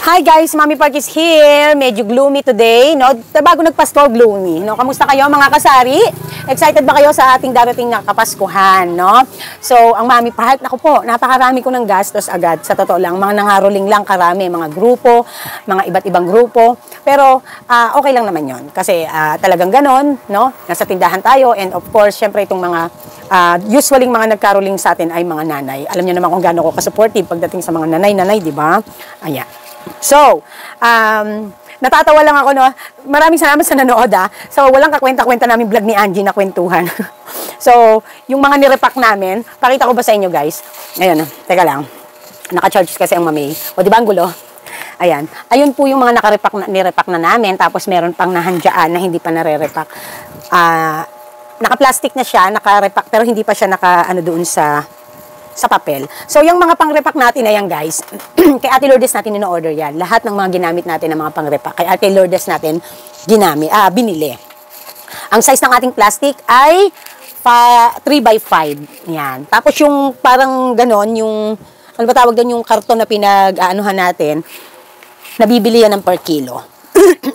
Hi guys, Mami Park is here. Medyo gloomy today, no? Bago nagpasko, gloomy, no? Kamusta kayo mga kasari? Excited ba kayo sa ating darating na Kapaskuhan, no? So, ang Mami Park, naku po, napakarami ko ng gastos agad. Sa totoo lang, mga nangaroling lang karami, mga grupo, mga iba't ibang grupo. Pero, okay lang naman yon kasi talagang ganon, no? Nasa tindahan tayo and of course, syempre itong mga usually mga nagkaroling sa atin ay mga nanay. Alam niyo naman kung gaano ko ka-supportive pagdating sa mga nanay, di ba? Ayan. So, natatawa lang ako, no? Maraming salamat sa nanood, So, walang kakwenta-kwenta namin vlog ni Angie na kwentuhan. So, yung mga nirepack namin, pakita ko ba sa inyo, guys? Ayan, teka lang. Naka-charge kasi ang mamay. O, di ba ang gulo? Ayan. Ayun po yung mga nirepack na namin. Tapos, meron pang nahandyaan na hindi pa nare-repack. Naka-plastic na siya, naka-repack, pero hindi pa siya naka-ano doon sa papel. So, yung mga pang-repack natin na yan, guys, kay Ate Lourdes natin in-order yan. Lahat ng mga ginamit natin ng mga pang-repack, kay Ate Lourdes natin binili. Ang size ng ating plastic ay 3x5. Yan. Tapos yung parang ganon, yung, ano ba tawag doon, yung karton na pinag-aanuhan natin, nabibili yan ng per kilo.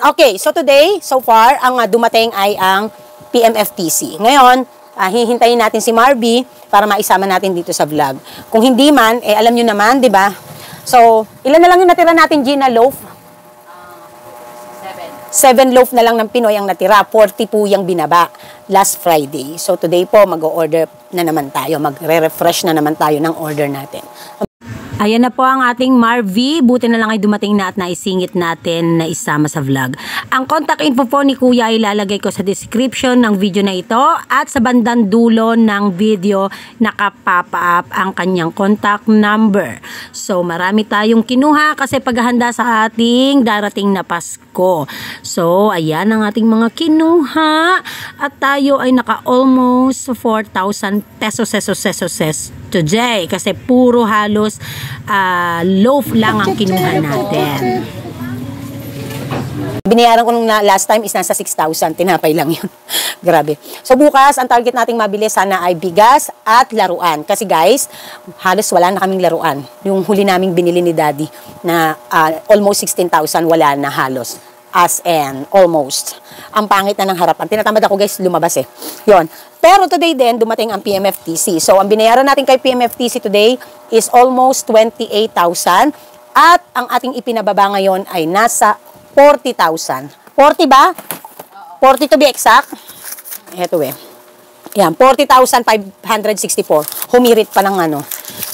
Okay, so today, so far, ang dumating ay ang PMFTC. Ngayon, hihintayin natin si Marby para maisama natin dito sa vlog. Kung hindi man, alam nyo naman, di ba? So, ilan na lang yung natira natin, Gina, loaf? 7 loaf na lang ng Pinoy ang natira. 40 po yung binaba last Friday. So, today po, mag-o-order na naman tayo. Magre-refresh na naman tayo ng order natin. Ayan na po ang ating Marvy. Buti na lang ay dumating na at naisingit natin na isama sa vlog. Ang contact info po ni Kuya ay ilalagay ko sa description ng video na ito at sa bandang dulo ng video nakapapa up ang kanyang contact number. So marami tayong kinuha kasi paghahanda sa ating darating na Pasko. So ayan ang ating mga kinuha at tayo ay naka almost 4,000 pesos today kasi puro halos loaf lang ang kinuha natin. Binayaran ko nung last time is nasa 6,000. Tinapay lang yun. Grabe. So bukas, ang target nating mabili sana ay bigas at laruan. Kasi guys, halos wala na kaming laruan. Yung huli naming binili ni Daddy na almost 16,000, wala na halos. As in, almost. Ang pangit na ng harapan. Tinatamad ako guys, lumabas eh. Yon. Pero today din, dumating ang PMFTC. So, ang binayaran natin kay PMFTC today is almost 28,000. At ang ating ipinababa ngayon ay nasa 40,000. 40 ba? 40 to be exact. Ito eh. Yan, 40,564. Humirit pa ng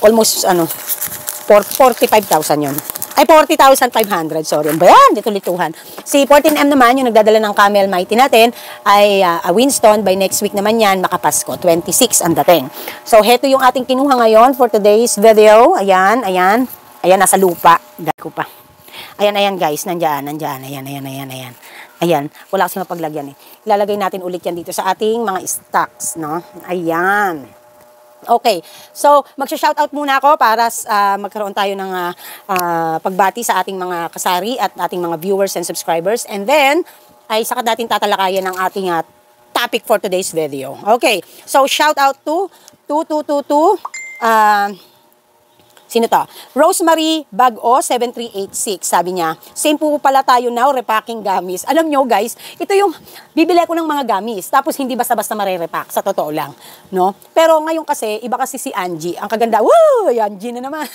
almost 45,000 yun. Ay, 40,500. Sorry. Bayan, dito lituhan. Si 14M naman, yung nagdadala ng Camel Mighty natin, ay Winston. By next week naman yan, makapasko. 26 ang dating. So, heto yung ating kinuha ngayon for today's video. Ayan, ayan. Ayan, nasa lupa. Dahil ko pa. Ayan, ayan guys. Nandyan. Ayan. Ayan. Wala kasi mapaglagyan eh. Ilalagay natin ulit yan dito sa ating mga stocks, no? Ayan. Okay, so magsha-shoutout muna ako para magkaroon tayo ng pagbati sa ating mga kasari at ating mga viewers and subscribers. And then, ay saka natin tatalakayan ng ating topic for today's video. Okay, so shoutout to 2222, sino to? Rosemary Bago 7386. Sabi niya, same po pala tayo now, repacking gamis. Alam nyo guys, ito yung bibili ko ng mga gamis. Tapos hindi basta-basta marerepack, sa totoo lang. No? Pero ngayon kasi, iba kasi si Angie. Ang kaganda, woo! Angie na naman.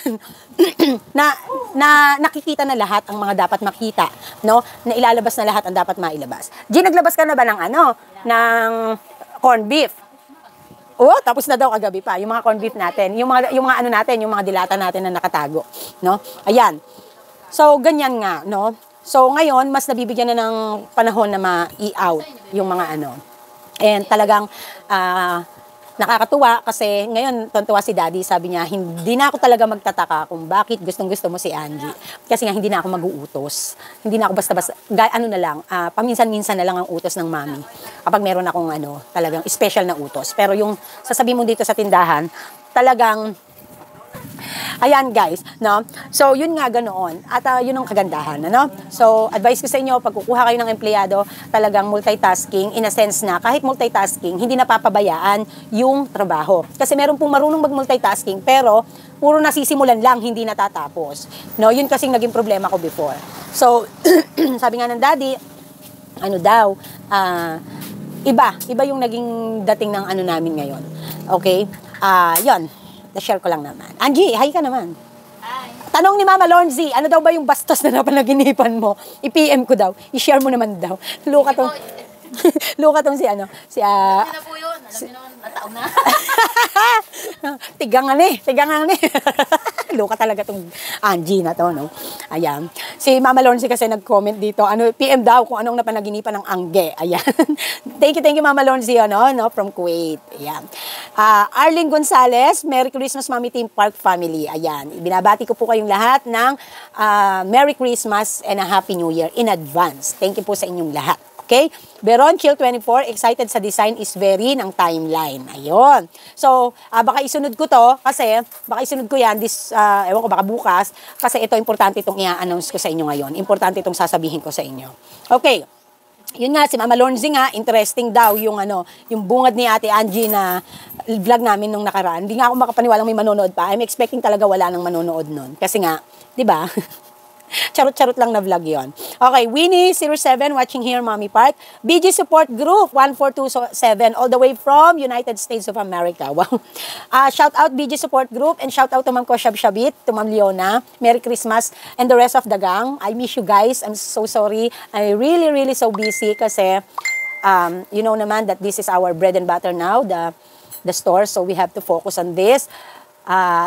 na nakikita na lahat ang mga dapat makita. No? Na ilalabas na lahat ang dapat mailabas. G, naglabas ka na ba ng ng corned beef? Oh, tapos na daw kagabi pa, yung mga corned beef natin, yung mga natin, yung mga dilata natin na nakatago, no? Ayan. So, ganyan nga, no? So, ngayon, mas nabibigyan na ng panahon na ma-i-out yung mga And talagang, nakakatuwa kasi ngayon, tontuwa si Daddy, sabi niya, hindi na ako talaga magtataka kung bakit gustong-gusto mo si Angie. Kasi nga, hindi na ako mag-uutos. Hindi na ako basta-basta, na lang, paminsan-minsan na lang ang utos ng mami. Kapag meron akong talagang special na utos. Pero yung sasabihin mo dito sa tindahan, talagang Ayan guys, no? So yun nga ganoon. At yun ang kagandahan, ano? So advice ko sa inyo, pag kukuha kayo ng empleyado, talagang multitasking in a sense na kahit multitasking, hindi napapabayaan yung trabaho. Kasi meron pong marunong mag-multitasking pero puro nasisimulan lang, hindi natatapos. No, yun kasing naging problema ko before. So sabi nga ng daddy, ano daw, iba yung naging dating ng ano namin ngayon. Okay? Yun. Na-share ko lang naman. Angie, hi ka naman. Hi. Tanong ni Mama Lonzy, ano daw ba yung bastos na napanaginipan mo? I-PM ko daw. I-share mo naman daw. Luka tong... Luka tong si ano? Si, Alam niyo na po yun. Alam niyo naman, nataon na. Tigangan eh. Luka talaga tong Angie na to, no? Ayan. Si Mama Lonzy kasi nag-comment dito, ano, PM daw kung anong napanaginipan ng angge. Ayan. Thank you, Mama Lonzy, no, from Kuwait. Ayan. Arlene Gonzalez, Merry Christmas, Mami Team Park Family. Ayan. Binabati ko po kayong lahat ng Merry Christmas and a Happy New Year in advance. Thank you po sa inyong lahat. Okay? Beron Chill 24, excited sa design is very ng timeline. Ayun. So, baka isunod ko to kasi baka isunod ko yan ewan ko baka bukas kasi ito importante itong i-announce ko sa inyo ngayon. Importante itong sasabihin ko sa inyo. Okay. Yun nga si Mama Lonzy nga, interesting daw yung yung bungad ni Ate Angie na vlog namin nung nakaraan. Hindi nga ako makapaniwalang may manonood pa. I'm expecting talaga wala nang manonood nun. Kasi nga, 'di ba? Charot-charot lang na vlog yon. Okay, Winnie07 watching here, Mommy Park. BG Support Group 1427 all the way from United States of America. Wow. Shout out BG Support Group and shout out to Ma'am Koshab Shabit, to Ma'am Leona. Merry Christmas and the rest of the gang. I miss you guys. I'm so sorry. I'm really so busy kasi you know naman that this is our bread and butter now, the store, so we have to focus on this.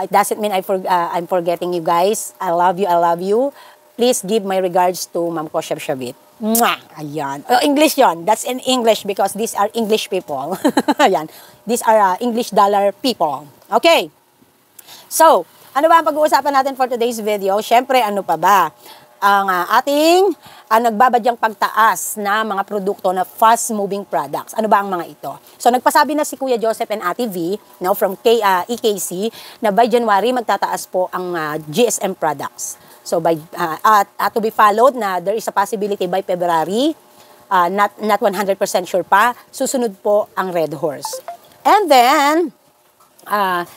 It doesn't mean I'm forgetting you guys. I love you. Please give my regards to Ma'am Koshab Shabit. Mwah! Ayan. English yon. That's in English because these are English people. Ayan. These are English dollar people. Okay. So, ano ba ang pag-uusapan natin for today's video? Siyempre, ano pa ba? Ang ating nagbabadyang pagtaas na mga produkto na fast-moving products. Ano ba ang mga ito? So, nagpasabi na si Kuya Joseph and Ate V, no, from EKC, na by January magtataas po ang GSM products. So, to be followed na there is a possibility by February, not 100% sure pa, susunod po ang Red Horse. And then,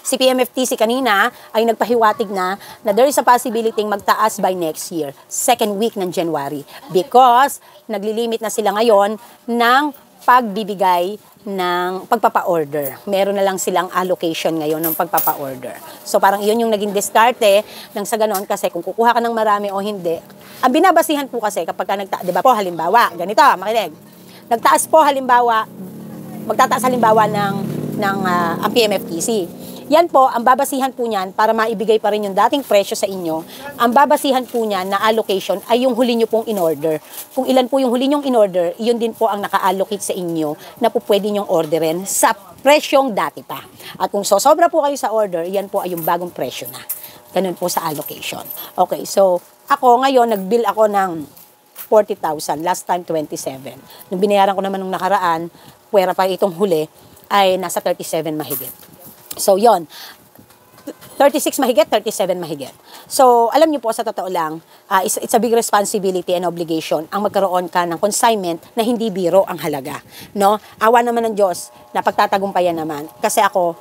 si PMFTC kanina ay nagpahiwatig na there is a possibility magtaas by next year, second week ng January. Because naglilimit na sila ngayon ng pagbibigay ng pagpapa-order. Meron na lang silang allocation ngayon ng pagpapa-order. So parang iyon yung naging diskarte ng sa ganon kasi kung kukuha ka ng marami o hindi. Ang binabasihan po kasi kapag ka di ba po halimbawa, ganito, makinig. Nagtaas po halimbawa, magtataas halimbawa ng ang PMFTC. Yan po, ang babasihan po niyan, para maibigay pa rin yung dating presyo sa inyo, ang babasihan po niyan na allocation ay yung huli nyo pong in-order. Kung ilan po yung huli nyong in-order, yun din po ang naka-allocate sa inyo na po pwede nyong orderin sa presyong dati pa. At kung sosobra po kayo sa order, yan po ay yung bagong presyo na. Ganun po sa allocation. Okay, so ako ngayon, nag-bill ako ng 40,000, last time 27. Nung binayaran ko naman nung nakaraan, pwera pa itong huli, ay nasa 37 mahigit. So, yon 36 mahigit, 37 mahigit. So, alam niyo po, sa totoo lang, it's a big responsibility and obligation ang magkaroon ka ng consignment na hindi biro ang halaga. No? Awa naman ng Diyos na pagtatagumpayan naman. Kasi ako,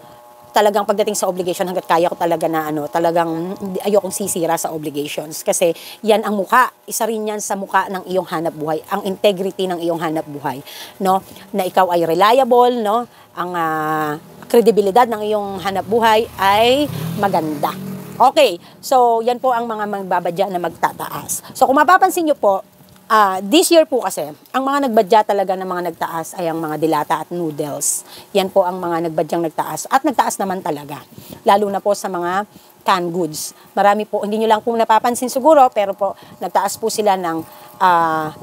talagang pagdating sa obligation, hanggat kaya ko talaga na talagang ayokong sisira sa obligations. Kasi yan ang muka, isa rin yan sa muka ng iyong hanap buhay, ang integrity ng iyong hanap buhay. No? Na ikaw ay reliable, no? Ang kredibilidad ng iyong hanap buhay ay maganda. Okay, so yan po ang mga magbabadya na magtataas. So kung mapapansin nyo po, this year po kasi, ang mga nagbadya talaga ng mga nagtaas ay ang mga dilata at noodles. Yan po ang mga nagbadyang nagtaas. At nagtaas naman talaga. Lalo na po sa mga canned goods. Marami po, hindi nyo lang po napapansin siguro, pero po nagtaas po sila ng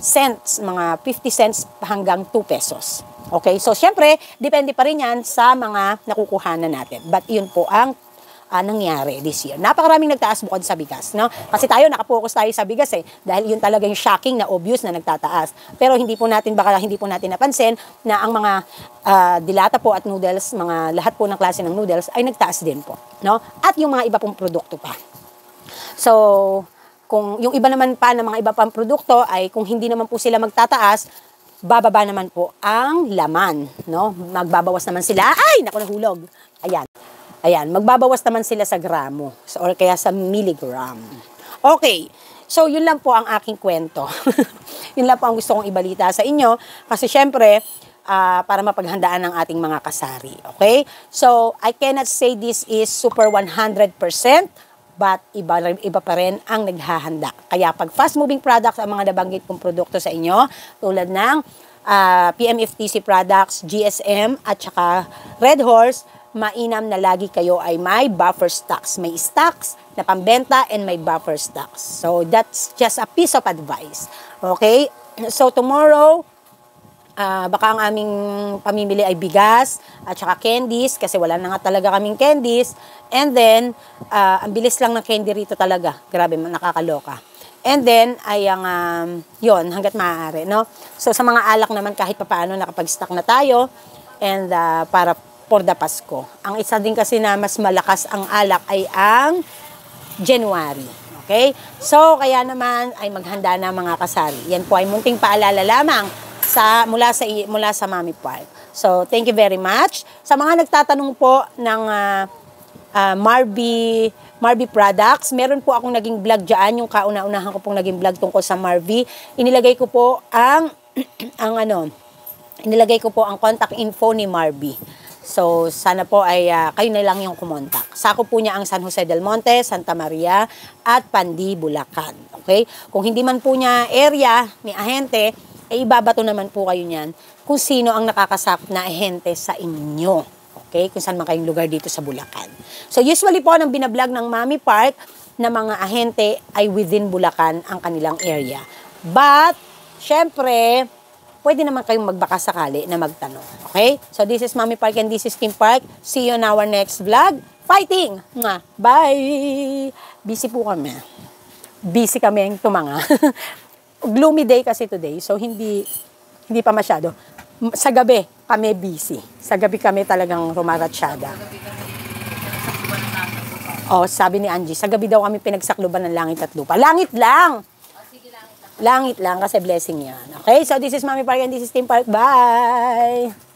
cents, mga 50 cents hanggang 2 pesos. Okay, so syempre, depende pa rin yan sa mga nakukuhanan natin. But yun po ang nangyari this year. Napakaraming nagtaas bukod sa bigas, no? Kasi tayo, nakapokus tayo sa bigas dahil yun talaga yung shocking na obvious na nagtataas. Pero hindi po natin napansin na ang mga dilata po at noodles, lahat po ng klase ng noodles ay nagtaas din po, no? At yung mga iba pong produkto pa. So, kung yung iba naman pa ng mga iba pang produkto ay kung hindi naman po sila magtataas, bababa naman po ang laman, no? Magbabawas naman sila. Ay, naku, nahulog. Ayan, magbabawas naman sila sa gramo or kaya sa milligram. Okay, so yun lang po ang aking kwento. Yun lang po ang gusto kong ibalita sa inyo kasi syempre, para mapaghandaan ng ating mga kasari. Okay? So, I cannot say this is super 100%, but iba pa rin ang naghahanda. Kaya pag fast-moving products ang mga nabanggit kong produkto sa inyo, tulad ng PMFTC products, GSM, at saka Red Horse, mainam na lagi kayo ay may buffer stocks. May stocks na pambenta and may buffer stocks. So, that's just a piece of advice. Okay? So, tomorrow, baka ang aming pamimili ay bigas at saka candies kasi wala na nga talaga kaming candies. And then, ang bilis lang ng candy rito talaga. Grabe, nakakaloka. And then, ay yun, hanggat maaari, no? So, sa mga alak naman, kahit papaano, nakapag-stock na tayo. And, para for the Pasko. Ang isa din kasi na mas malakas ang alak ay ang January. Okay? So, kaya naman ay maghanda na mga kasari. Yan po ay munting paalala lamang mula sa Mami Park. So, thank you very much. Sa mga nagtatanong po ng Marby products, meron po akong naging vlog dyan, yung kauna-unahan ko pong naging vlog tungkol sa Marby. Inilagay ko po ang contact info ni Marby. So, sana po ay kayo na lang yung kumontak. Sako po niya ang San Jose del Monte, Santa Maria, at Pandi, Bulacan. Okay? Kung hindi man po niya area ni ahente, ibabato naman po kayo niyan kung sino ang nakakasakop na ahente sa inyo. Okay? Kung saan man kayong lugar dito sa Bulacan. So, usually po, nang binablog ng Mami Park na mga ahente ay within Bulacan ang kanilang area. But, syempre, pwede naman kayong magbaka sakali na magtanong. Okay? So, this is Mami Park and this is Kim Park. See you on our next vlog. Fighting! Bye! Busy po kami. Busy kami yung tumanga. Gloomy day kasi today. So, hindi pa masyado. Sa gabi, kami busy. Sa gabi kami talagang rumaratsyada. Oh, sabi ni Angie, sa gabi daw kami pinagsakluban ng langit at lupa. Langit lang! Langit lang kasi blessing yan. Okay? So, this is Mami Park and this is Team Park. Bye!